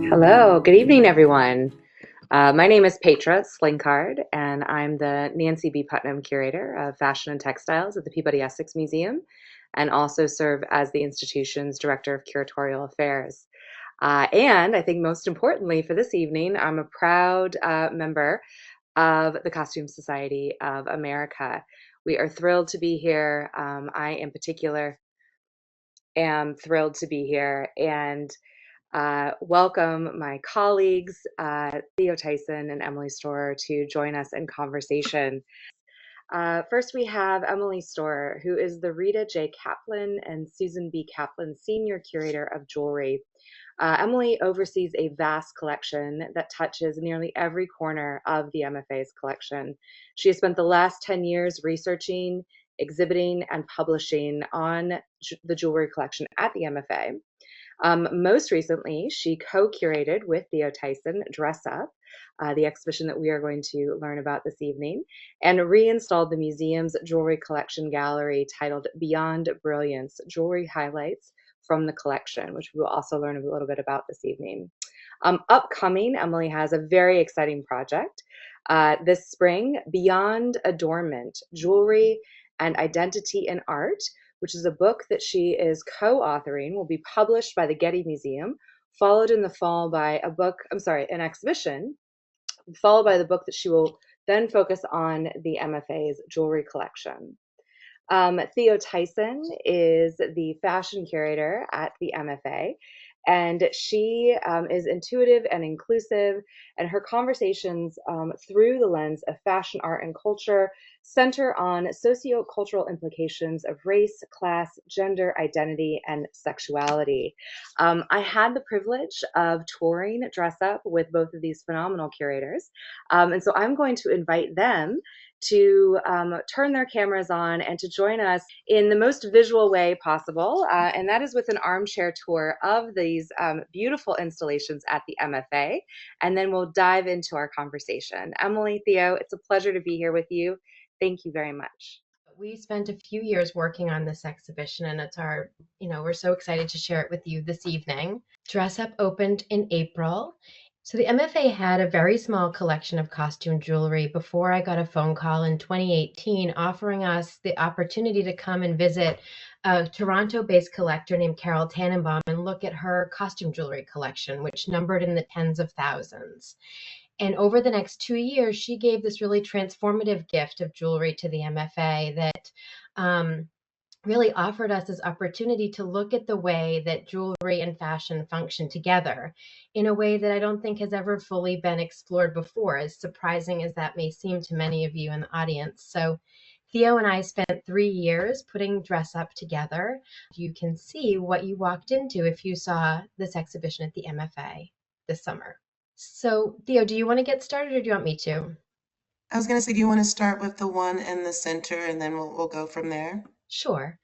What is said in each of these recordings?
Hello, good evening, everyone. My name is Petra Slinkard, and I'm the Nancy B. Putnam Curator of Fashion and Textiles at the Peabody Essex Museum, and also serve as the institution's Director of Curatorial Affairs. And I think most importantly for this evening, I'm a proud member of the Costume Society of America. We are thrilled to be here. I, in particular, am thrilled to be here and welcome my colleagues, Theo Tyson and Emily Stoehrer, to join us in conversation. First, we have Emily Stoehrer, who is the Rita J. Kaplan and Susan B. Kaplan Senior Curator of Jewelry. Emily oversees a vast collection that touches nearly every corner of the MFA's collection. She has spent the last 10 years researching, exhibiting, and publishing on the jewelry collection at the MFA. Most recently, she co-curated with Theo Tyson Dress Up, the exhibition that we are going to learn about this evening, and reinstalled the museum's jewelry collection gallery titled Beyond Brilliance, Jewelry Highlights from the Collection, which we will also learn a little bit about this evening. Upcoming, Emily has a very exciting project this spring, Beyond Adornment, Jewelry and Identity in Art, which is a book that she is co-authoring, will be published by the Getty Museum, followed in the fall by an exhibition, followed by the book that she will then focus on the MFA's jewelry collection. Theo Tyson is the fashion curator at the MFA, and she is intuitive and inclusive, and her conversations through the lens of fashion, art, and culture center on sociocultural implications of race, class, gender, identity, and sexuality. I had the privilege of touring Dress Up with both of these phenomenal curators, and so I'm going to invite them to turn their cameras on and to join us in the most visual way possible. And that is with an armchair tour of these beautiful installations at the MFA. And then we'll dive into our conversation. Emily, Theo, it's a pleasure to be here with you. Thank you very much. We spent a few years working on this exhibition, and we're so excited to share it with you this evening. Dress Up opened in April. So the MFA had a very small collection of costume jewelry before I got a phone call in 2018 offering us the opportunity to come and visit a Toronto-based collector named Carol Tannenbaum and look at her costume jewelry collection, which numbered in the tens of thousands. And over the next 2 years, she gave this really transformative gift of jewelry to the MFA that really offered us this opportunity to look at the way that jewelry and fashion function together in a way that I don't think has ever fully been explored before, as surprising as that may seem to many of you in the audience. So Theo and I spent 3 years putting Dress Up together. You can see what you walked into if you saw this exhibition at the MFA this summer. So Theo, do you want to get started or do you want me to? I was going to say, do you want to start with the one in the center and then we'll go from there? Sure.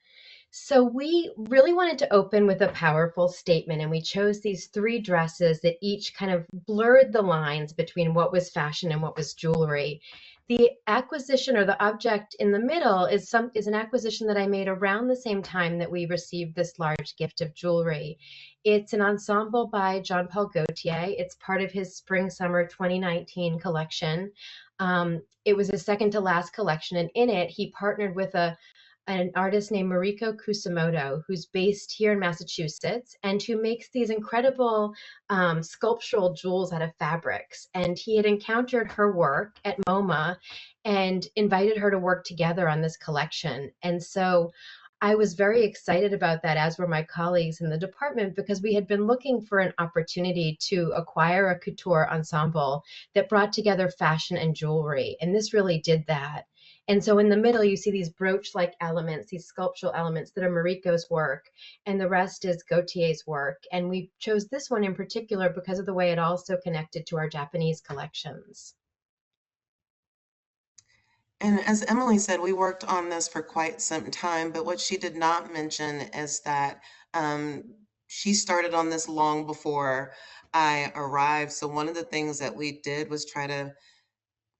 So we really wanted to open with a powerful statement, and we chose these three dresses that each kind of blurred the lines between what was fashion and what was jewelry. The acquisition or the object in the middle is an acquisition that I made around the same time that we received this large gift of jewelry. It's an ensemble by Jean Paul Gaultier. It's part of his Spring Summer 2019 collection. It was his second to last collection, and in it he partnered with an artist named Mariko Kusamoto, who's based here in Massachusetts and who makes these incredible sculptural jewels out of fabrics. And he had encountered her work at MoMA and invited her to work together on this collection. And so I was very excited about that, as were my colleagues in the department, because we had been looking for an opportunity to acquire a couture ensemble that brought together fashion and jewelry. And this really did that. And so in the middle, you see these brooch-like elements, these sculptural elements that are Mariko's work, and the rest is Gaultier's work. And we chose this one in particular because of the way it also connected to our Japanese collections. And as Emily said, we worked on this for quite some time, but what she did not mention is that she started on this long before I arrived. So one of the things that we did was try to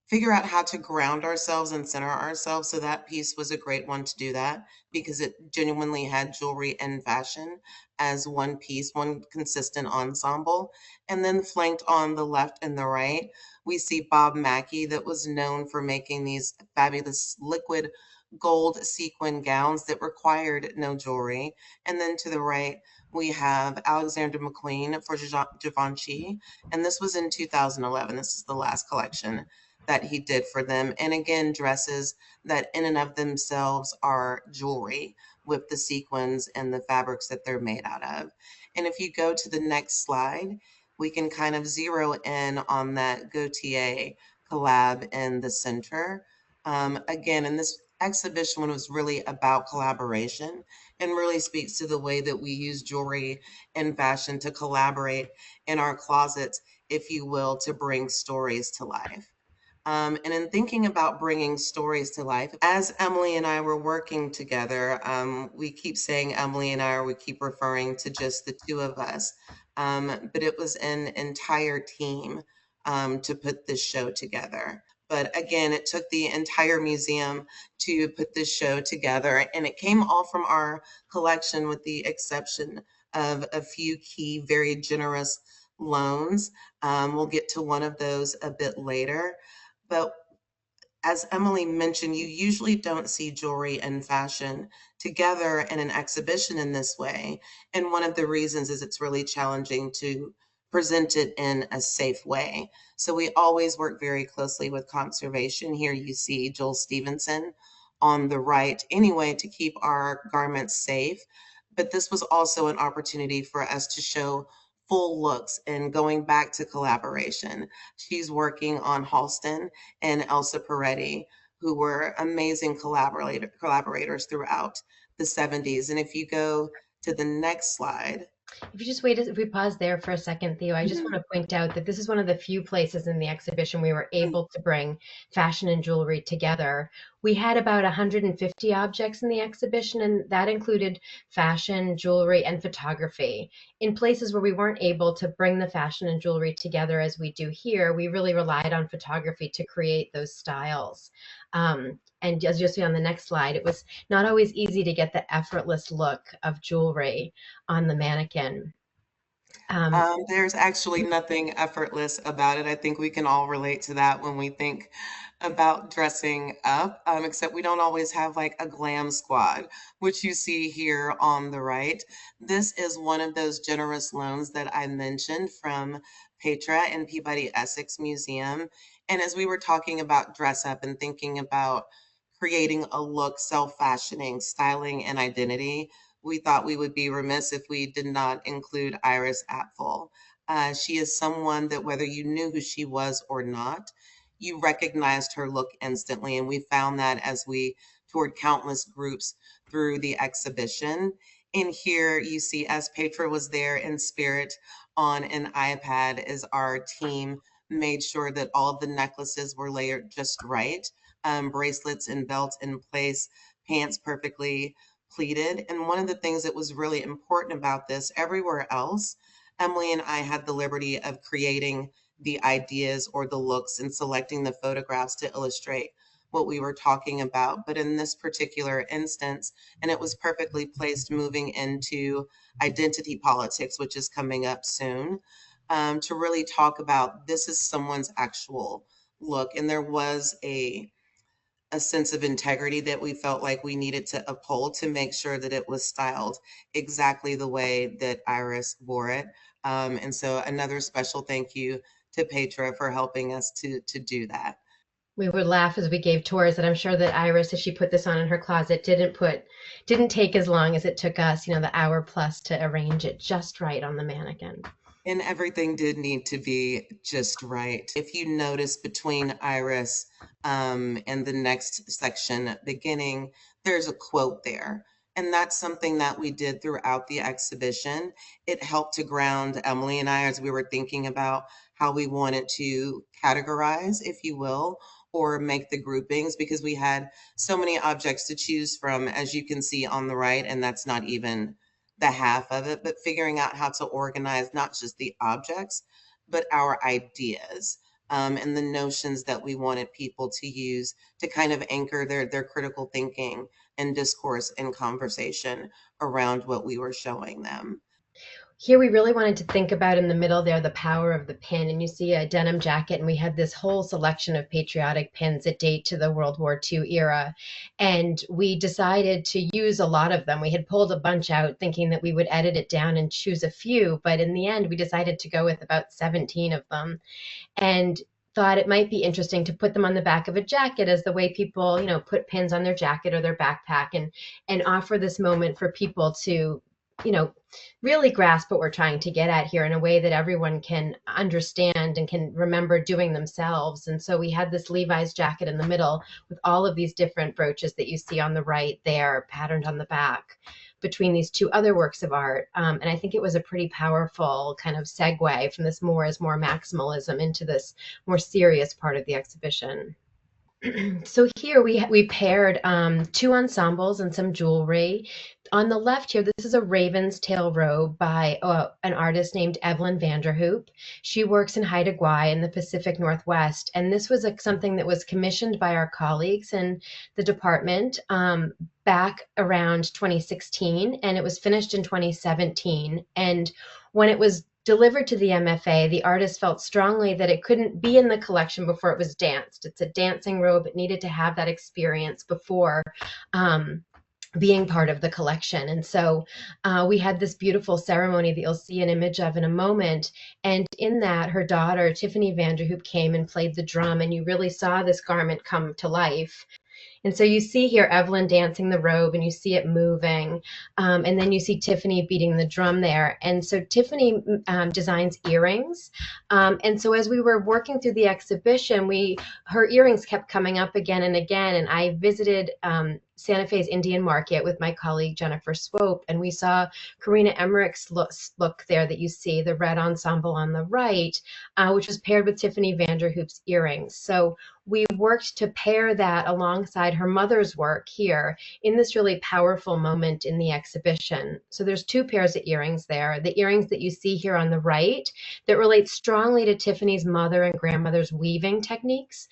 figure out how to ground ourselves and center ourselves. So that piece was a great one to do that because it genuinely had jewelry and fashion as one piece, one consistent ensemble. And then flanked on the left and the right, we see Bob Mackie that was known for making these fabulous liquid gold sequin gowns that required no jewelry. And then to the right, we have Alexander McQueen for Givenchy. And this was in 2011. This is the last collection that he did for them. And again, dresses that in and of themselves are jewelry with the sequins and the fabrics that they're made out of. And if you go to the next slide, we can kind of zero in on that Gaultier collab in the center. Again, in this exhibition was really about collaboration and really speaks to the way that we use jewelry and fashion to collaborate in our closets, if you will, to bring stories to life. And in thinking about bringing stories to life, as Emily and I were working together, we keep saying Emily and I, or we keep referring to just the two of us, but it was an entire team to put this show together. But again, it took the entire museum to put this show together, and it came all from our collection, with the exception of a few key, very generous loans. We'll get to one of those a bit later. But as Emily mentioned, you usually don't see jewelry and fashion together in an exhibition in this way. And one of the reasons is it's really challenging to present it in a safe way. So we always work very closely with conservation. Here you see Joel Stevenson on the right, anyway, to keep our garments safe. But this was also an opportunity for us to show full looks, and going back to collaboration. She's working on Halston and Elsa Peretti, who were amazing collaborators throughout the 70s. And if you go to the next slide. If you just wait, if we pause there for a second, Theo, I just want to point out that this is one of the few places in the exhibition we were able to bring fashion and jewelry together. We had about 150 objects in the exhibition, and that included fashion, jewelry, and photography. In places where we weren't able to bring the fashion and jewelry together as we do here, we really relied on photography to create those styles. And as you'll see on the next slide, it was not always easy to get the effortless look of jewelry on the mannequin. There's actually nothing effortless about it. I think we can all relate to that when we think about dressing up, except we don't always have like a glam squad, which you see here on the right. This is one of those generous loans that I mentioned from Petra and Peabody Essex Museum. And as we were talking about dress up and thinking about creating a look, self-fashioning, styling, and identity, we thought we would be remiss if we did not include Iris Apfel. She is someone that whether you knew who she was or not, you recognized her look instantly. And we found that as we toured countless groups through the exhibition. In here, you see, as Petra was there in spirit on an iPad, as our team made sure that all of the necklaces were layered just right, bracelets and belts in place, pants perfectly pleated. And one of the things that was really important about this, everywhere else, Emily and I had the liberty of creating the ideas or the looks and selecting the photographs to illustrate what we were talking about. But in this particular instance, and it was perfectly placed moving into identity politics, which is coming up soon, to really talk about this is someone's actual look. And there was a sense of integrity that we felt like we needed to uphold to make sure that it was styled exactly the way that Iris wore it. And so another special thank you to Petra for helping us to do that. We would laugh as we gave tours that I'm sure that Iris, as she put this on in her closet, didn't take as long as it took us, the hour plus to arrange it just right on the mannequin. And everything did need to be just right. If you notice between Iris and the next section beginning, there's a quote there. And that's something that we did throughout the exhibition. It helped to ground Emily and I as we were thinking about how we wanted to categorize, if you will, or make the groupings, because we had so many objects to choose from, as you can see on the right, and that's not even the half of it, but figuring out how to organize not just the objects, but our ideas. and the notions that we wanted people to use to kind of anchor their critical thinking and discourse and conversation around what we were showing them. Here we really wanted to think about in the middle there the power of the pin, and you see a denim jacket, and we had this whole selection of patriotic pins that date to the World War II era, and we decided to use a lot of them. We had pulled a bunch out thinking that we would edit it down and choose a few, but in the end we decided to go with about 17 of them, and thought it might be interesting to put them on the back of a jacket as the way people, put pins on their jacket or their backpack, and offer this moment for people to, really grasp what we're trying to get at here in a way that everyone can understand and can remember doing themselves. And so we had this Levi's jacket in the middle with all of these different brooches that you see on the right there, patterned on the back, between these two other works of art. And I think it was a pretty powerful kind of segue from this more is more maximalism into this more serious part of the exhibition. So here we paired two ensembles and some jewelry. On the left here, this is a raven's tail robe by an artist named Evelyn Vanderhoop. She works in Haida Gwaii in the Pacific Northwest, and this was something that was commissioned by our colleagues in the department back around 2016, and it was finished in 2017. And when it was delivered to the MFA, the artist felt strongly that it couldn't be in the collection before it was danced. It's a dancing robe. It needed to have that experience before being part of the collection. And so we had this beautiful ceremony that you'll see an image of in a moment. And in that, her daughter, Tiffany Vanderhoop, came and played the drum, and you really saw this garment come to life. And so you see here Evelyn dancing the robe, and you see it moving. And then you see Tiffany beating the drum there. And so Tiffany designs earrings. And so as we were working through the exhibition, her earrings kept coming up again and again. And I visited Santa Fe's Indian Market with my colleague Jennifer Swope, and we saw Karina Emmerich's look there that you see, the red ensemble on the right, which was paired with Tiffany Vanderhoop's earrings. So we worked to pair that alongside her mother's work here in this really powerful moment in the exhibition. So there's two pairs of earrings there. The earrings that you see here on the right that relate strongly to Tiffany's mother and grandmother's weaving techniques.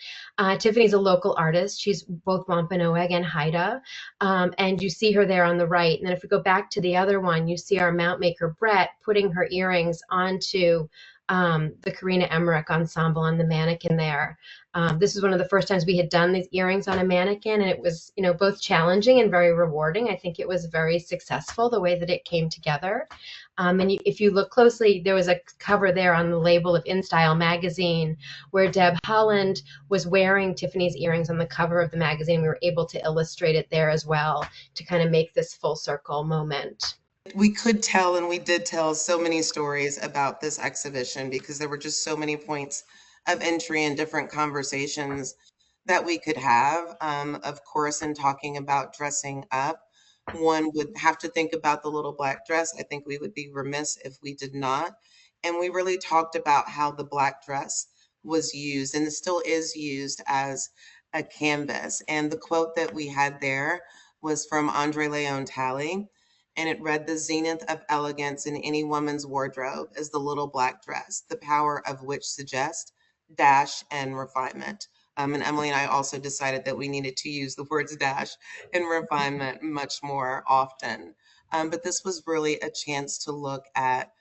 Tiffany's a local artist. She's both Wampanoag and Haida. And you see her there on the right. And then if we go back to the other one, you see our mount maker, Brett, putting her earrings onto the Karina Emmerich ensemble on the mannequin there. This is one of the first times we had done these earrings on a mannequin, and it was, both challenging and very rewarding. I think it was very successful, the way that it came together. If you look closely, there was a cover there on the label of InStyle magazine where Deb Holland was wearing Tiffany's earrings on the cover of the magazine. We were able to illustrate it there as well to kind of make this full circle moment. We could tell, and we did tell, so many stories about this exhibition because there were just so many points of entry and different conversations that we could have. Of course, in talking about dressing up, one would have to think about the little black dress. I think we would be remiss if we did not. And we really talked about how the black dress was used and still is used as a canvas. And the quote that we had there was from Andre Leon Talley. And it read, "The zenith of elegance in any woman's wardrobe is the little black dress, the power of which suggests dash and refinement." And Emily and I also decided that we needed to use the words dash and refinement much more often. But this was really a chance to look at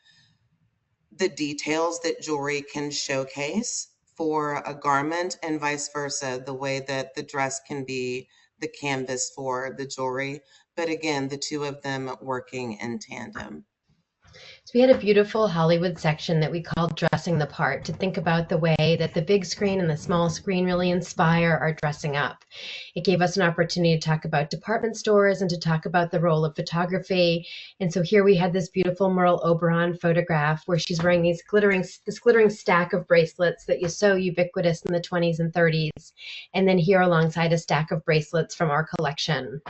the details that jewelry can showcase for a garment and vice versa, the way that the dress can be the canvas for the jewelry. But again, the two of them working in tandem. So we had a beautiful Hollywood section that we called Dressing the Part, to think about the way that the big screen and the small screen really inspire our dressing up. It gave us an opportunity to talk about department stores and to talk about the role of photography. And so here we had this beautiful Merle Oberon photograph where she's wearing this glittering stack of bracelets that is so ubiquitous in the 20s and 30s. And then here alongside a stack of bracelets from our collection.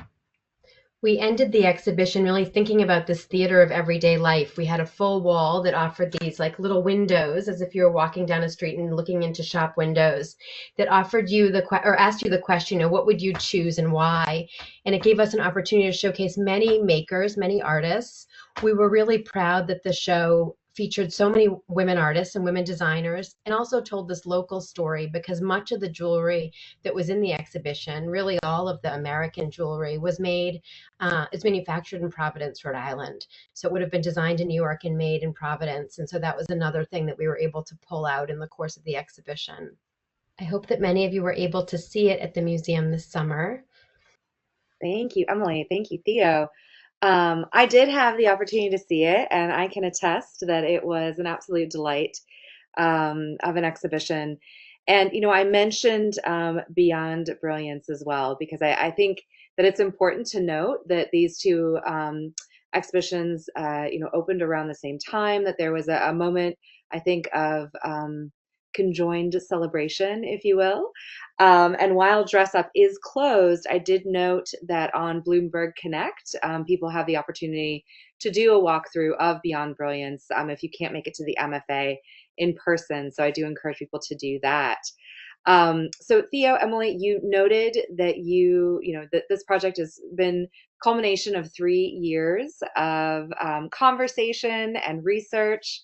We ended the exhibition really thinking about this theater of everyday life. We had a full wall that offered these like little windows, as if you were walking down a street and looking into shop windows, that offered you or asked you the question, what would you choose and why? And it gave us an opportunity to showcase many makers, many artists. We were really proud that the show featured so many women artists and women designers, and also told this local story, because much of the jewelry that was in the exhibition, really all of the American jewelry, was is manufactured in Providence, Rhode Island. So it would have been designed in New York and made in Providence. And so that was another thing that we were able to pull out in the course of the exhibition. I hope that many of you were able to see it at the museum this summer. Thank you, Emily. Thank you, Theo. I did have the opportunity to see it, and I can attest that it was an absolute delight of an exhibition. And, I mentioned Beyond Brilliance as well, because I think that it's important to note that these two exhibitions, opened around the same time, that there was a moment, I think, of conjoined celebration, if you will. And while Dress Up is closed, I did note that on Bloomberg Connect, people have the opportunity to do a walkthrough of Beyond Brilliance if you can't make it to the MFA in person. So I do encourage people to do that. So Theo, Emily, you noted that that this project has been culmination of 3 years of conversation and research.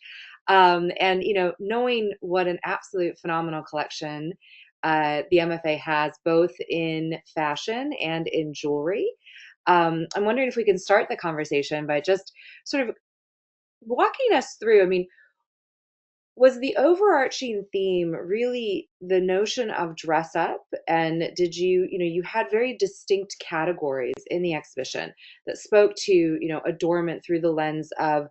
And knowing what an absolute phenomenal collection the MFA has, both in fashion and in jewelry. I'm wondering if we can start the conversation by just sort of walking us through. I mean, was the overarching theme really the notion of dress up? And did you had very distinct categories in the exhibition that spoke to, adornment through the lens of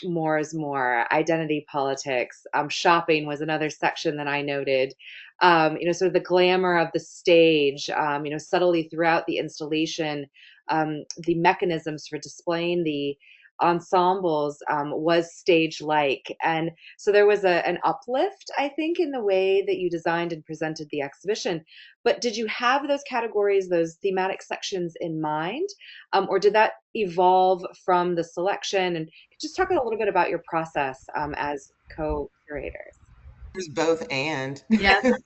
more is more, identity politics, shopping was another section that I noted, sort of the glamour of the stage, subtly throughout the installation, the mechanisms for displaying the ensembles was stage like. And so there was an uplift, I think, in the way that you designed and presented the exhibition. But did you have those categories, those thematic sections in mind? Or did that evolve from the selection? And just talk a little bit about your process as co-curators. There's both and. Yes.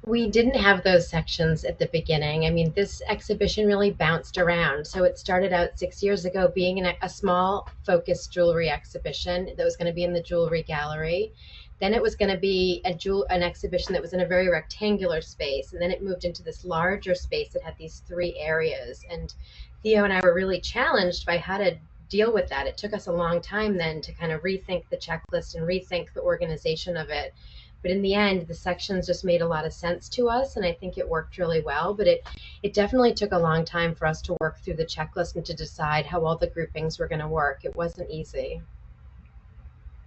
We didn't have those sections at the beginning. I mean, this exhibition really bounced around. So it started out 6 years ago being a small focused jewelry exhibition that was going to be in the jewelry gallery. Then it was going to be an exhibition that was in a very rectangular space. And then it moved into this larger space that had these three areas. And Theo and I were really challenged by how to deal with that. It took us a long time then to kind of rethink the checklist and rethink the organization of it. But in the end, the sections just made a lot of sense to us, and I think it worked really well. But it definitely took a long time for us to work through the checklist and to decide how all the groupings were going to work. It wasn't easy.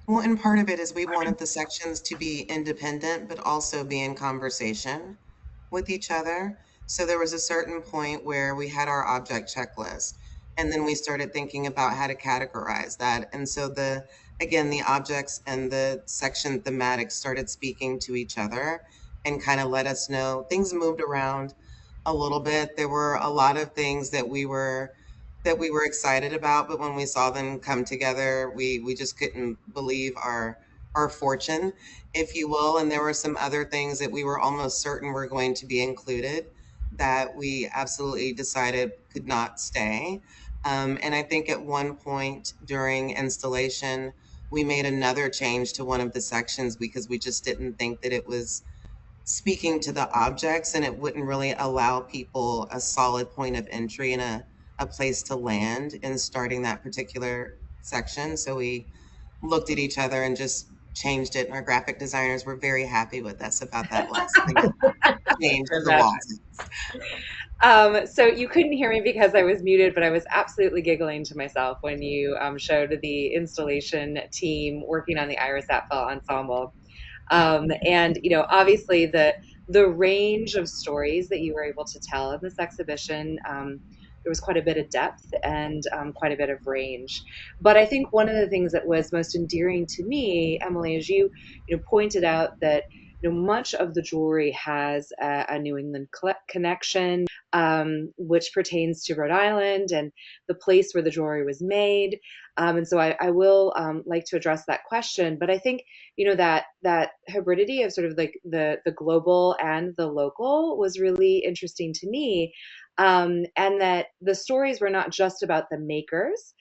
Well, and part of it is we wanted the sections to be independent, but also be in conversation with each other. So there was a certain point where we had our object checklist, and then we started thinking about how to categorize that. And so again, the objects and the section thematic started speaking to each other and kind of let us know things moved around a little bit. There were a lot of things that we were excited about, but when we saw them come together, we just couldn't believe our fortune, if you will. And there were some other things that we were almost certain were going to be included that we absolutely decided could not stay. And I think at one point during installation, we made another change to one of the sections because we just didn't think that it was speaking to the objects, and it wouldn't really allow people a solid point of entry and a place to land in starting that particular section. So we looked at each other and just changed it, and our graphic designers were very happy with us about that last change to the walls. So you couldn't hear me because I was muted, but I was absolutely giggling to myself when you showed the installation team working on the Iris Apfel ensemble. And obviously the range of stories that you were able to tell in this exhibition, there was quite a bit of depth and quite a bit of range. But I think one of the things that was most endearing to me, Emily, is you pointed out that much of the jewelry has a New England connection, which pertains to Rhode Island and the place where the jewelry was made. And so I will like to address that question. But I think that hybridity of sort of like the global and the local was really interesting to me, and that the stories were not just about the makers,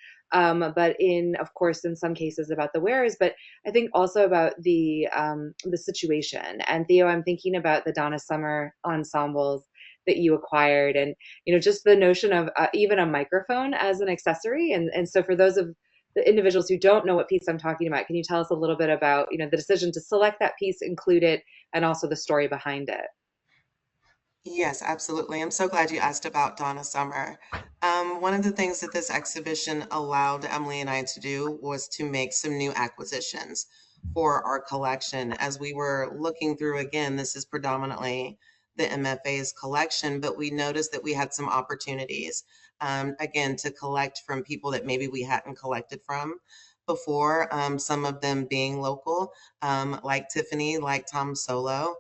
but of course, in some cases about the wearers, but I think also about the situation. And Theo, I'm thinking about the Donna Summer ensembles that you acquired, and just the notion of even a microphone as an accessory. And so for those of the individuals who don't know what piece I'm talking about, can you tell us a little bit about the decision to select that piece, include it, and also the story behind it? Yes, absolutely. I'm so glad you asked about Donna Summer. One of the things that this exhibition allowed Emily and I to do was to make some new acquisitions for our collection. As we were looking through, again, this is predominantly the MFA's collection, but we noticed that we had some opportunities, again, to collect from people that maybe we hadn't collected from before, some of them being local, like Tiffany, like Tom Solo.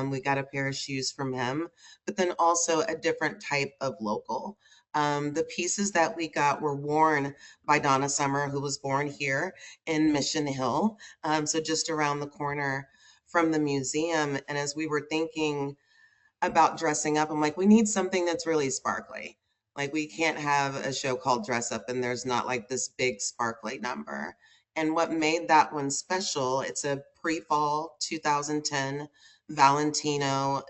We got a pair of shoes from him, but then also a different type of local. The pieces that we got were worn by Donna Summer, who was born here in Mission Hill, so just around the corner from the museum. And as we were thinking about dressing up, I'm like, we need something that's really sparkly. Like, we can't have a show called Dress Up and there's not like this big sparkly number. And what made that one special, it's a pre-fall 2010 Valentino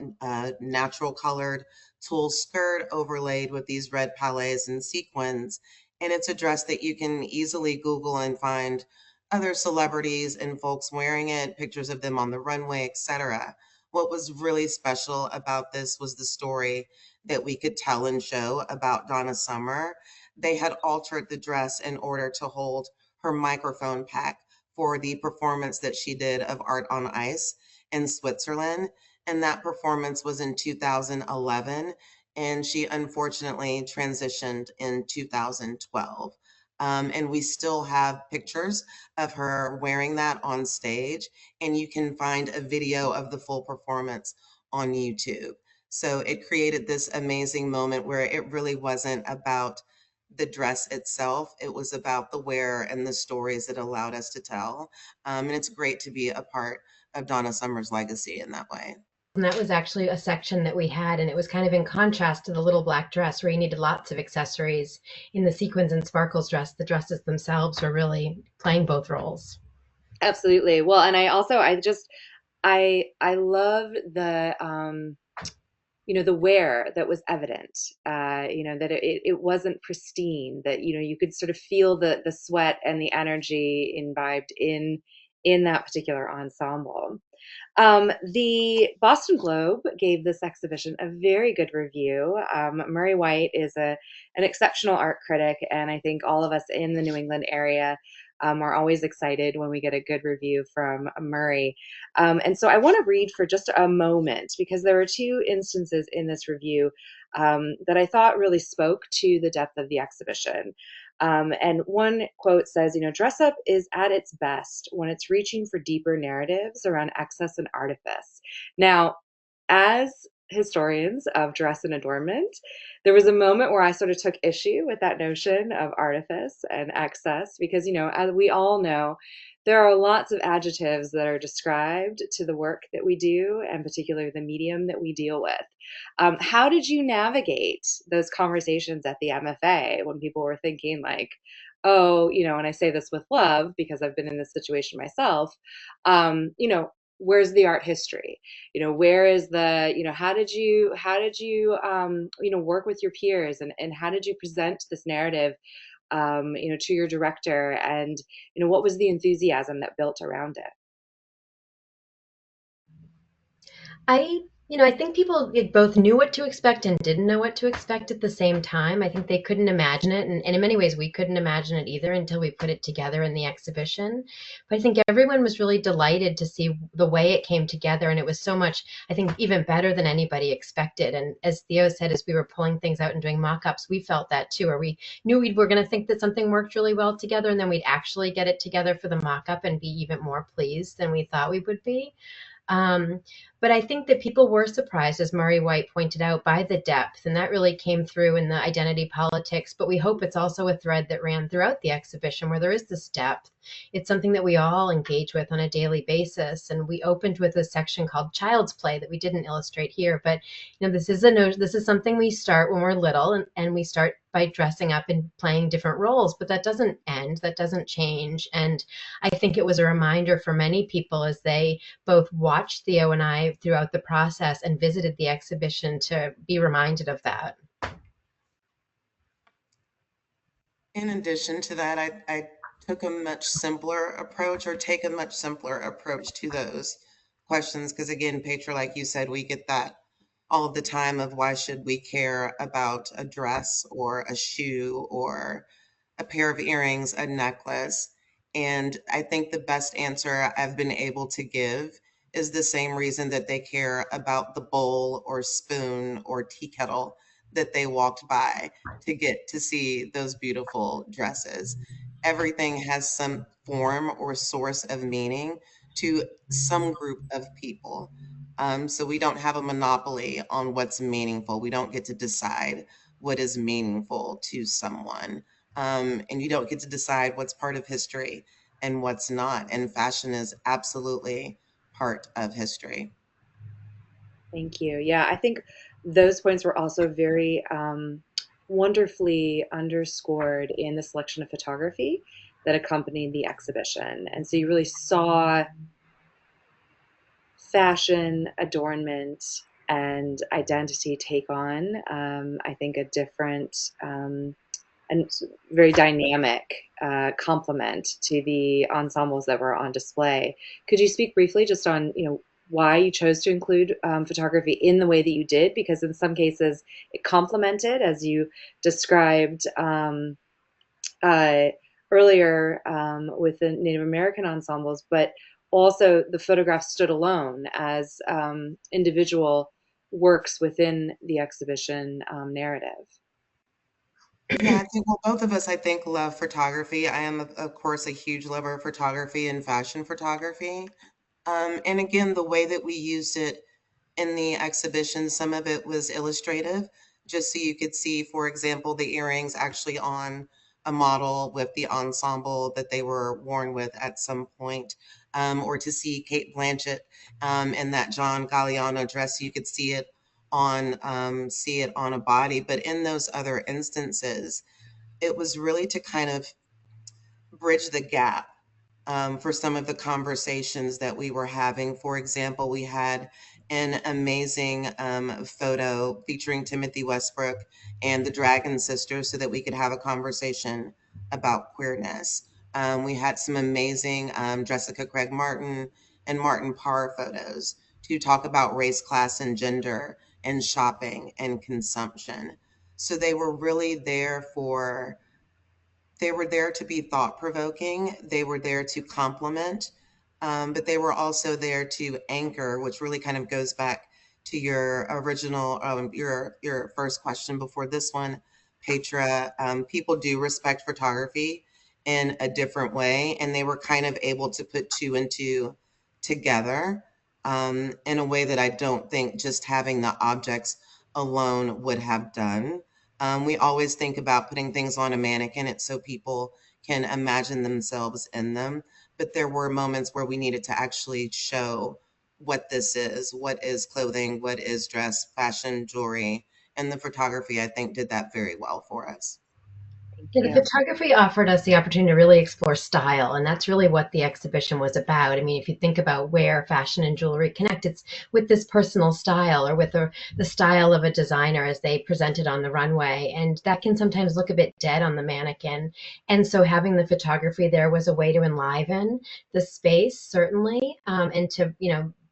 natural colored tulle skirt overlaid with these red palets and sequins. And it's a dress that you can easily Google and find other celebrities and folks wearing it, pictures of them on the runway, etc. What was really special about this was the story that we could tell and show about Donna Summer. They had altered the dress in order to hold her microphone pack for the performance that she did of Art on Ice in Switzerland. And that performance was in 2011. And she unfortunately transitioned in 2012. And we still have pictures of her wearing that on stage, and you can find a video of the full performance on YouTube. So it created this amazing moment where it really wasn't about the dress itself, it was about the wearer and the stories it allowed us to tell. And it's great to be a part of Donna Summer's legacy in that way. And that was actually a section that we had, and it was kind of in contrast to the little black dress where you needed lots of accessories. In the sequins and sparkles dress, the dresses themselves were really playing both roles. Absolutely. Well, and I love the wear that was evident. That it wasn't pristine. That you could sort of feel the sweat and the energy imbibed in that particular ensemble. The Boston Globe gave this exhibition a very good review. Murray White is an exceptional art critic, and I think all of us in the New England area are always excited when we get a good review from Murray. And so I want to read for just a moment because there were two instances in this review that I thought really spoke to the depth of the exhibition. And one quote says, dress up is at its best when it's reaching for deeper narratives around excess and artifice. Now, as historians of dress and adornment, there was a moment where I sort of took issue with that notion of artifice and excess because, as we all know, there are lots of adjectives that are described to the work that we do, and particularly the medium that we deal with. How did you navigate those conversations at the MFA when people were thinking like, oh, and I say this with love because I've been in this situation myself, where's the art history? Where is how did you work with your peers and how did you present this narrative, to your director, and, what was the enthusiasm that built around it? I think people both knew what to expect and didn't know what to expect at the same time. I think they couldn't imagine it. And in many ways, we couldn't imagine it either until we put it together in the exhibition. But I think everyone was really delighted to see the way it came together. And it was so much, I think, even better than anybody expected. And as Theo said, as we were pulling things out and doing mock-ups, we felt that too, where we knew we were going to think that something worked really well together. And then we'd actually get it together for the mock-up and be even more pleased than we thought we would be. Um, But I think that people were surprised, as Murray White pointed out, by the depth, and that really came through in the identity politics. But we hope it's also a thread that ran throughout the exhibition, where there is this depth. It's something that we all engage with on a daily basis. And we opened with a section called Child's Play that we didn't illustrate here, but this is something we start when we're little, and we start by dressing up and playing different roles, but that doesn't end, that doesn't change. And I think it was a reminder for many people as they both watched Theo and I throughout the process and visited the exhibition to be reminded of that. In addition to that, I took a much simpler approach, or take a much simpler approach to those questions. Because again, Petra, like you said, we get that all the time of why should we care about a dress or a shoe or a pair of earrings, a necklace. And I think the best answer I've been able to give is the same reason that they care about the bowl or spoon or tea kettle that they walked by to get to see those beautiful dresses. Everything has some form or source of meaning to some group of people. So we don't have a monopoly on what's meaningful. We don't get to decide what is meaningful to someone. And you don't get to decide what's part of history and what's not. And fashion is absolutely part of history. Thank you. Yeah, I think those points were also very wonderfully underscored in the selection of photography that accompanied the exhibition. And so you really saw fashion, adornment, and identity take on, I think, a different and very dynamic complement to the ensembles that were on display. Could you speak briefly just on, why you chose to include photography in the way that you did? Because in some cases it complemented, as you described uh, earlier with the Native American ensembles, but also the photographs stood alone as individual works within the exhibition narrative. Yeah, I think, well, both of us, I think, love photography. I am, of course, a huge lover of photography and fashion photography. And again, the way that we used it in the exhibition, some of it was illustrative, just so you could see, for example, the earrings actually on a model with the ensemble that they were worn with at some point, or to see Kate Blanchett in that John Galliano dress, you could see it on a body. But in those other instances, it was really to kind of bridge the gap for some of the conversations that we were having. For example, we had an amazing photo featuring Timothy Westbrook and the Dragon Sisters so that we could have a conversation about queerness. We had some amazing Jessica Craig Martin and Martin Parr photos to talk about race, class, and gender and shopping and consumption. So they were there to be thought provoking. They were there to complement, but they were also there to anchor, which really kind of goes back to your original, your first question before this one, Petra. People do respect photography in a different way, and they were kind of able to put two and two together in a way that I don't think just having the objects alone would have done. We always think about putting things on a mannequin it's so people can imagine themselves in them. But there were moments where we needed to actually show what this is, what is clothing, what is dress, fashion, jewelry. And the photography, I think, did that very well for us. Thank Yeah, the you. photography offered us the opportunity to really explore style, and that's really what the exhibition was about. I mean, if you think about where fashion and jewelry connect, it's with this personal style or with the style of a designer as they presented on the runway, and that can sometimes look a bit dead on the mannequin. And so having the photography there was a way to enliven the space, certainly, and to,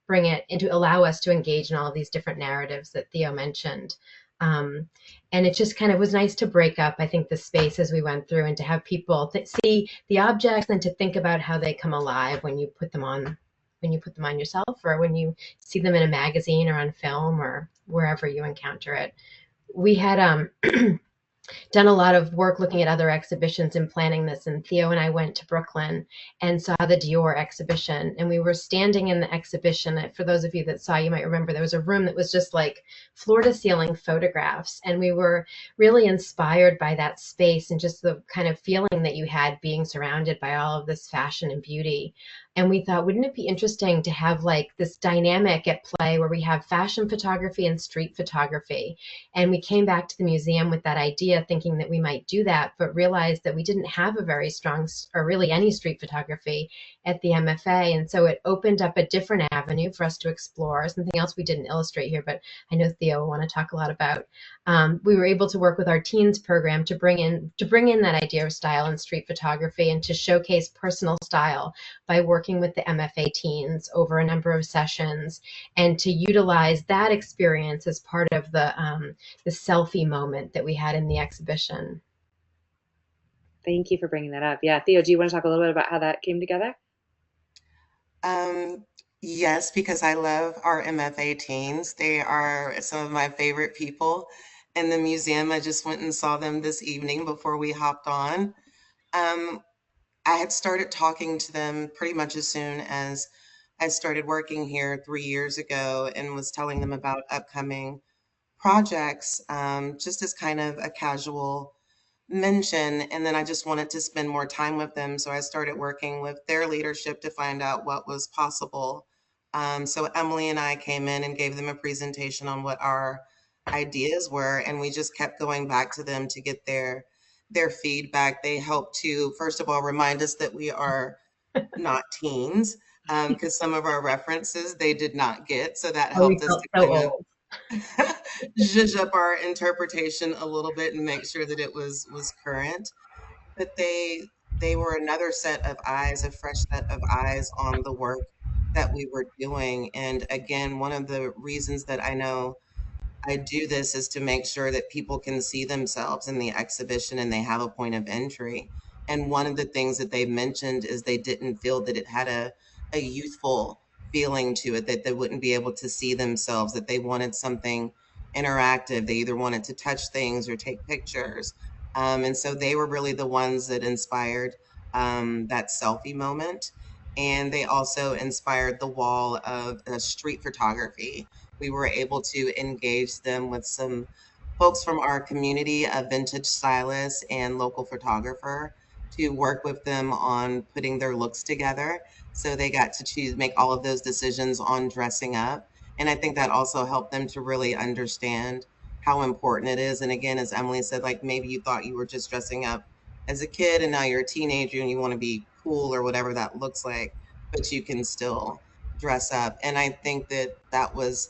bring it and to allow us to engage in all of these different narratives that Theo mentioned. Um, and it just kind of was nice to break up, I think, the space as we went through and to have people see the objects and to think about how they come alive when you put them on yourself or when you see them in a magazine or on film or wherever you encounter it. We had done a lot of work looking at other exhibitions and planning this. And Theo and I went to Brooklyn and saw the Dior exhibition. And we were standing in the exhibition. For those of you that saw, you might remember there was a room that was just like floor to ceiling photographs. And we were really inspired by that space and just the kind of feeling that you had being surrounded by all of this fashion and beauty. And we thought, wouldn't it be interesting to have like this dynamic at play where we have fashion photography and street photography? And we came back to the museum with that idea, thinking that we might do that, but realized that we didn't have a very strong, or really any street photography at the MFA. And so it opened up a different avenue for us to explore. Something else we didn't illustrate here, but I know Theo will want to talk a lot about. We were able to work with our teens program to bring in that idea of style and street photography and to showcase personal style by working with the MFA teens over a number of sessions and to utilize that experience as part of the selfie moment that we had in the exhibition. Thank you for bringing that up. Yeah, Theo, do you want to talk a little bit about how that came together? Yes, because I love our MFA teens. They are some of my favorite people in the museum. I just went and saw them this evening before we hopped on. Um, I had started talking to them pretty much as soon as I started working here 3 years ago and was telling them about upcoming projects, just as kind of a casual mention. And then I just wanted to spend more time with them. So I started working with their leadership to find out what was possible. So Emily and I came in and gave them a presentation on what our ideas were, and we just kept going back to them to get their feedback. They helped to, first of all, remind us that we are not teens, because some of our references they did not get. So that Oh, we helped us felt to so kind of old. zhuzh up our interpretation a little bit and make sure that it was current. But they were another set of eyes, a fresh set of eyes on the work that we were doing. And again, one of the reasons that I know I do this is to make sure that people can see themselves in the exhibition and they have a point of entry. And one of the things that they mentioned is they didn't feel that it had a youthful feeling to it, that they wouldn't be able to see themselves, that they wanted something interactive. They either wanted to touch things or take pictures. And so they were really the ones that inspired that selfie moment. And they also inspired the wall of street photography. We were able to engage them with some folks from our community, a vintage stylist and local photographer, to work with them on putting their looks together. So they got to choose, make all of those decisions on dressing up. And I think that also helped them to really understand how important it is. And again, as Emily said, like maybe you thought you were just dressing up as a kid and now you're a teenager and you want to be cool or whatever that looks like, but you can still dress up. And I think that that was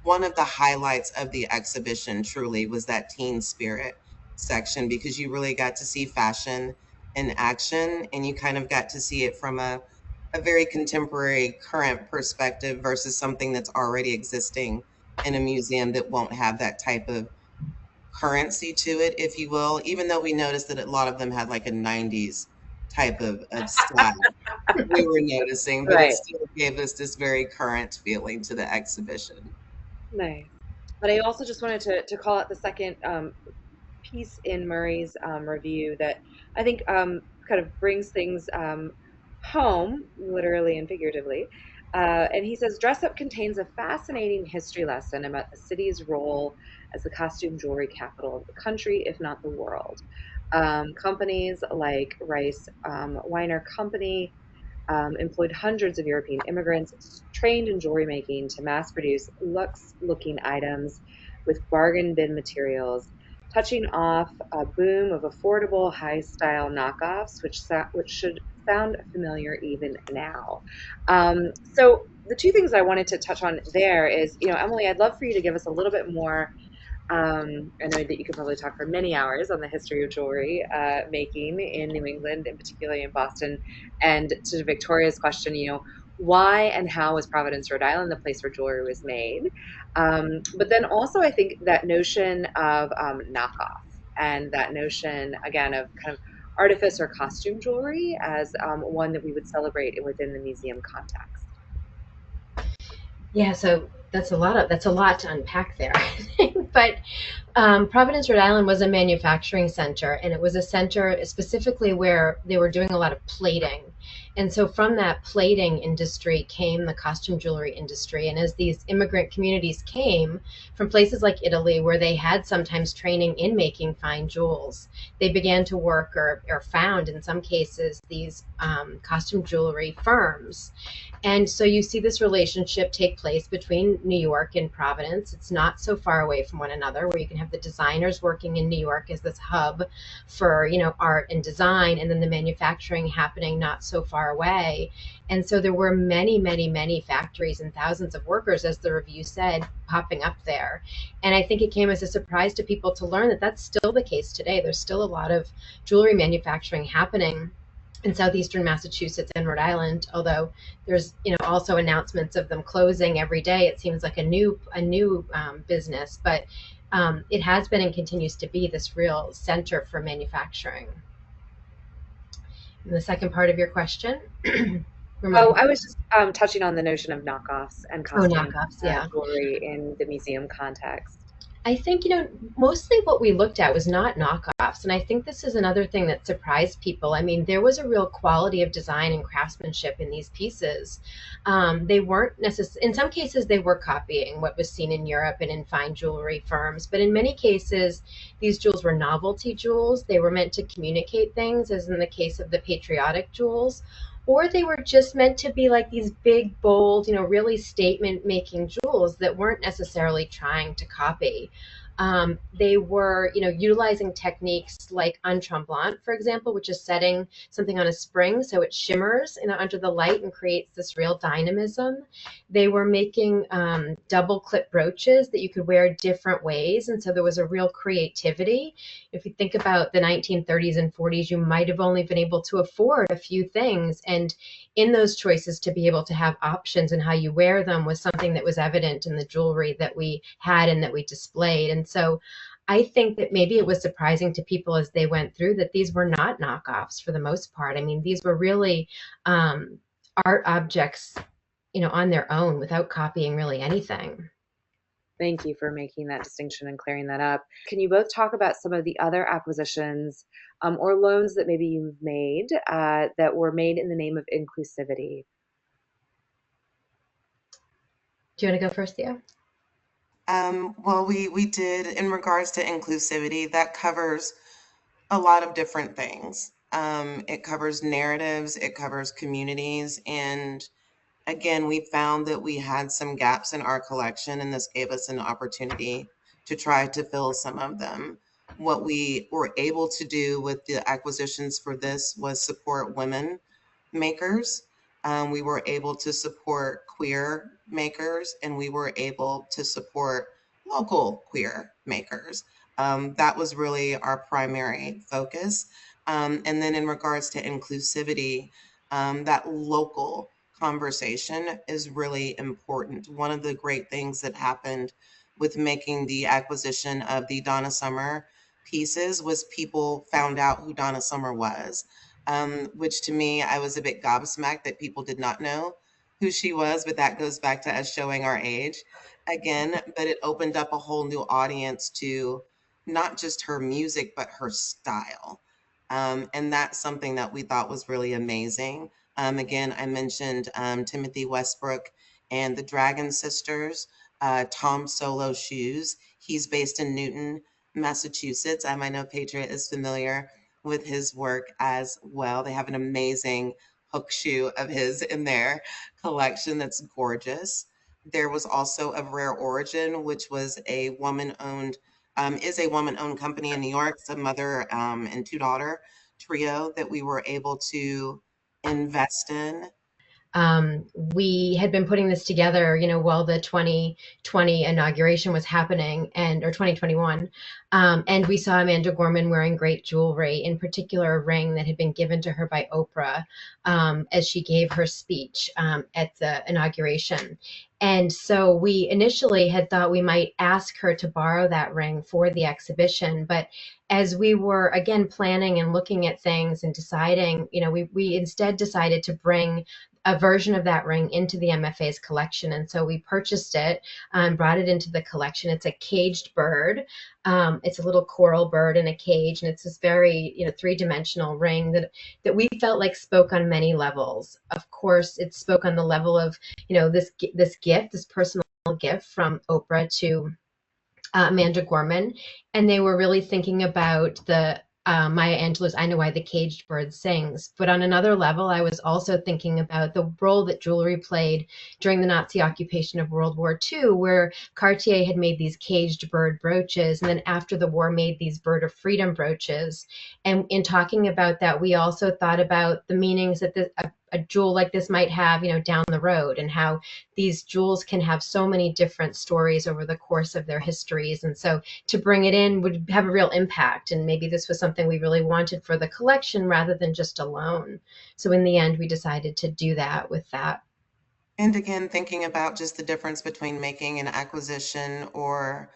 one of the highlights of the exhibition truly was that teen spirit section, because you really got to see fashion in action and you kind of got to see it from a very contemporary current perspective versus something that's already existing in a museum that won't have that type of currency to it, if you will, even though we noticed that a lot of them had like a 90s type of style we were noticing, but it Right. still gave us this very current feeling to the exhibition. Nice. But I also just wanted to call out the second piece in Murray's review that I think kind of brings things home, literally and figuratively. And he says, Dress Up contains a fascinating history lesson about the city's role as the costume jewelry capital of the country, if not the world. Companies like Rice Weiner Company employed hundreds of European immigrants trained in jewelry making to mass produce luxe looking items with bargain bin materials, touching off a boom of affordable, high style knockoffs, which should sound familiar even now. So, the two things I wanted to touch on there is, Emily, I'd love for you to give us a little bit more I know that you could probably talk for many hours on the history of jewelry making in New England, and particularly in Boston. And to Victoria's question, why and how was Providence, Rhode Island, the place where jewelry was made? But then also, I think that notion of knockoff and that notion, again, of kind of artifice or costume jewelry as one that we would celebrate within the museum context. Yeah, so That's a lot to unpack there. But Providence, Rhode Island was a manufacturing center, and it was a center specifically where they were doing a lot of plating. And so from that plating industry came the costume jewelry industry. And as these immigrant communities came from places like Italy, where they had sometimes training in making fine jewels, they began to work or found in some cases these costume jewelry firms. And so you see this relationship take place between New York and Providence. It's not so far away from one another, where you can have the designers working in New York as this hub for, art and design, and then the manufacturing happening not so far away. And so there were many, many, many factories and thousands of workers, as the review said, popping up there. And I think it came as a surprise to people to learn that that's still the case today. There's still a lot of jewelry manufacturing happening in southeastern Massachusetts and Rhode Island, although there's also announcements of them closing every day. It seems like a new business, but it has been and continues to be this real center for manufacturing. And the second part of your question. Oh, I was just touching on the notion of knockoffs and costume knockoffs, yeah. jewelry in the museum context. I think, mostly what we looked at was not knockoffs. And I think this is another thing that surprised people. I mean, there was a real quality of design and craftsmanship in these pieces. They weren't necessarily, in some cases, they were copying what was seen in Europe and in fine jewelry firms. But in many cases, these jewels were novelty jewels. They were meant to communicate things, as in the case of the patriotic jewels. Or they were just meant to be like these big, bold, really statement-making jewels that weren't necessarily trying to copy. They were, utilizing techniques like un tremblant, for example, which is setting something on a spring so it shimmers, under the light and creates this real dynamism. They were making double clip brooches that you could wear different ways, and so there was a real creativity. If you think about the 1930s and 40s, you might have only been able to afford a few things, and in those choices to be able to have options and how you wear them was something that was evident in the jewelry that we had and that we displayed. And so I think that maybe it was surprising to people as they went through that these were not knockoffs for the most part. I mean, these were really art objects, on their own without copying really anything. Thank you for making that distinction and clearing that up. Can you both talk about some of the other acquisitions or loans that maybe you've made that were made in the name of inclusivity? Do you want to go first, Theo? Well, we did, in regards to inclusivity, that covers a lot of different things. It covers narratives, it covers communities, and again, we found that we had some gaps in our collection, and this gave us an opportunity to try to fill some of them. What we were able to do with the acquisitions for this was support women makers. We were able to support queer makers, and we were able to support local queer makers. That was really our primary focus. And then in regards to inclusivity, that local conversation is really important. One of the great things that happened with making the acquisition of the Donna Summer pieces was people found out who Donna Summer was, which to me, I was a bit gobsmacked that people did not know who she was, but that goes back to us showing our age again. But it opened up a whole new audience to not just her music, but her style. And that's something that we thought was really amazing. Again, I mentioned Timothy Westbrook and the Dragon Sisters, Tom Solo Shoes. He's based in Newton, Massachusetts. I know Petra is familiar with his work as well. They have an amazing hook shoe of his in their collection that's gorgeous. There was also of Rare Origin, which was a woman-owned, is a woman-owned company in New York. It's a mother and two-daughter trio that we were able to invest in. We had been putting this together, while the 2020 inauguration was happening, or 2021. And we saw Amanda Gorman wearing great jewelry, in particular, a ring that had been given to her by Oprah as she gave her speech at the inauguration. And so we initially had thought we might ask her to borrow that ring for the exhibition. But as we were, again, planning and looking at things and deciding, we instead decided to bring a version of that ring into the MFA's collection. And so we purchased it and brought it into the collection. It's a caged bird. It's a little coral bird in a cage, and it's this very, three-dimensional ring that we felt like spoke on many levels. Of course, it spoke on the level of, this gift, this personal gift from Oprah to Amanda Gorman, and they were really thinking about the Maya Angelou's "I Know Why the Caged Bird Sings." But on another level, I was also thinking about the role that jewelry played during the Nazi occupation of World War II, where Cartier had made these caged bird brooches, and then after the war made these bird of freedom brooches. And in talking about that, we also thought about the meanings that a jewel like this might have, down the road, and how these jewels can have so many different stories over the course of their histories. And so to bring it in would have a real impact. And maybe this was something we really wanted for the collection rather than just a loan. So in the end, we decided to do that with that. And again, thinking about just the difference between making an acquisition or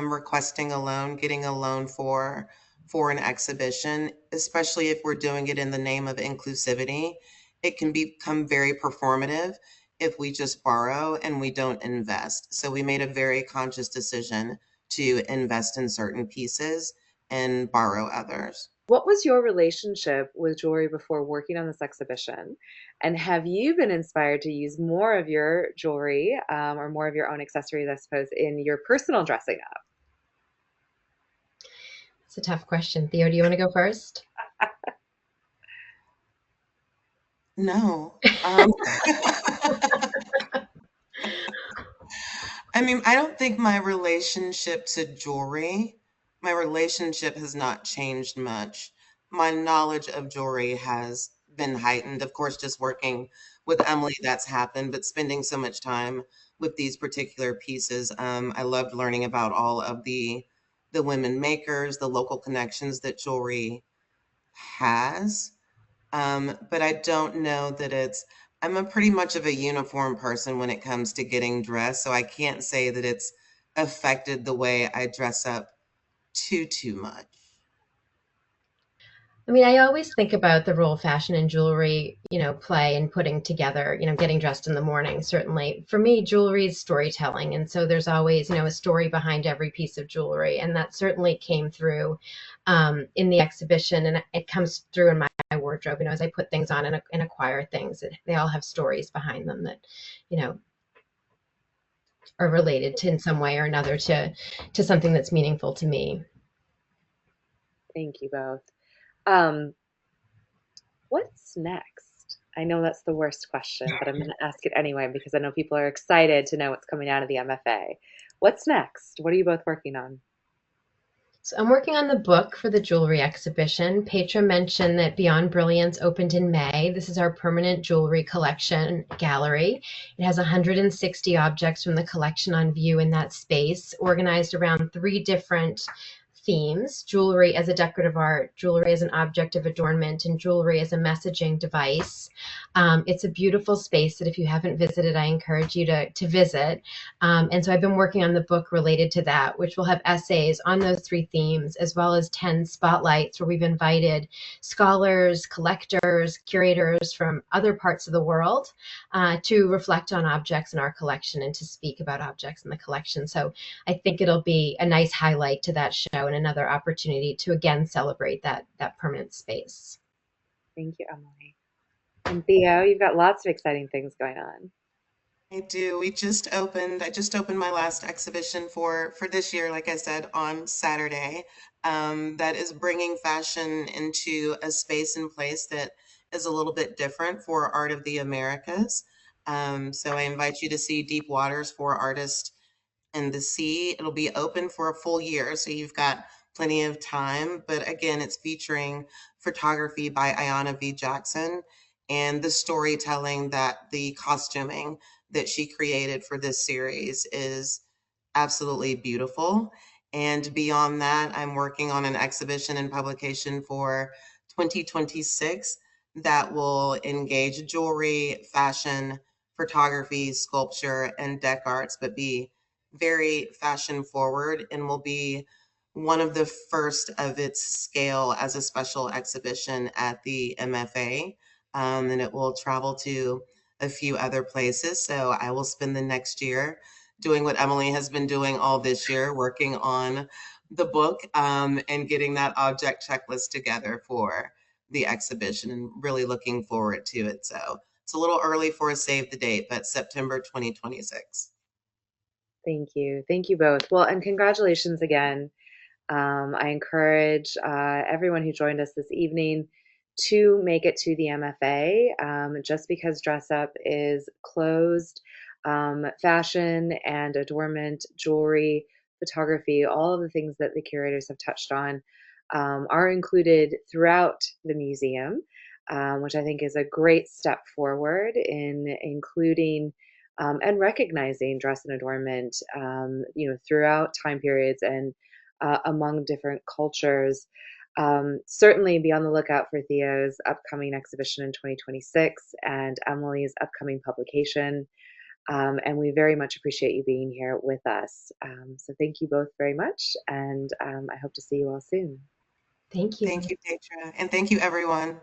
requesting a loan, getting a loan for an exhibition, especially if we're doing it in the name of inclusivity, it can become very performative if we just borrow and we don't invest. So we made a very conscious decision to invest in certain pieces and borrow others. What was your relationship with jewelry before working on this exhibition? And have you been inspired to use more of your jewelry or more of your own accessories, I suppose, in your personal dressing up? It's a tough question. Theo, do you want to go first? No. I mean, I don't think my relationship to jewelry, my relationship has not changed much. My knowledge of jewelry has been heightened. Of course, just working with Emily, that's happened, but spending so much time with these particular pieces, I loved learning about all of the women makers, the local connections that jewelry has. But I don't know that I'm a pretty much of a uniform person when it comes to getting dressed, so I can't say that it's affected the way I dress up too much. I mean, I always think about the role fashion and jewelry, play in putting together, getting dressed in the morning. Certainly, for me, jewelry is storytelling, and so there's always, a story behind every piece of jewelry, and that certainly came through in the exhibition, and it comes through in my wardrobe. As I put things on and acquire things, they all have stories behind them that, you know, are related to in some way or another to something that's meaningful to me. Thank you both. Um, what's next? I know that's the worst question, but I'm going to ask it anyway because I know people are excited to know what's coming out of the MFA. What's next? What are you both working on? So I'm working on the book for the jewelry exhibition. Petra mentioned that Beyond Brilliance opened in May. This is our permanent jewelry collection gallery. It has 160 objects from the collection on view in that space, organized around 3 different themes: jewelry as a decorative art, jewelry as an object of adornment, and jewelry as a messaging device. It's a beautiful space that if you haven't visited, I encourage you to visit. And so I've been working on the book related to that, which will have essays on those 3 themes, as well as 10 spotlights where we've invited scholars, collectors, curators from other parts of the world to reflect on objects in our collection and to speak about objects in the collection. So I think it'll be a nice highlight to that show and another opportunity to again celebrate that permanent space. Thank you, Emily. And Theo, you've got lots of exciting things going on. I do. I just opened my last exhibition for this year, like I said, on Saturday. That is bringing fashion into a space and place that is a little bit different for Art of the Americas. So I invite you to see Deep Waters for Artists in the Sea. It'll be open for a full year, so you've got plenty of time. But again, it's featuring photography by Ayanna V. Jackson and the storytelling that the costuming that she created for this series is absolutely beautiful. And beyond that, I'm working on an exhibition and publication for 2026 that will engage jewelry, fashion, photography, sculpture, and deck arts, but be very fashion forward and will be one of the first of its scale as a special exhibition at the MFA. And it will travel to a few other places. So I will spend the next year doing what Emily has been doing all this year, working on the book and getting that object checklist together for the exhibition, and really looking forward to it. So it's a little early for a save the date, but September 2026. Thank you. Thank you both. Well, and congratulations again. I encourage everyone who joined us this evening to make it to the MFA. Just because dress up is closed, fashion and adornment, jewelry, photography, all of the things that the curators have touched on are included throughout the museum, which I think is a great step forward in including and recognizing dress and adornment, throughout time periods and among different cultures. Certainly be on the lookout for Theo's upcoming exhibition in 2026 and Emily's upcoming publication. And we very much appreciate you being here with us. So thank you both very much, and I hope to see you all soon. Thank you. Thank you, Petra, and thank you, everyone.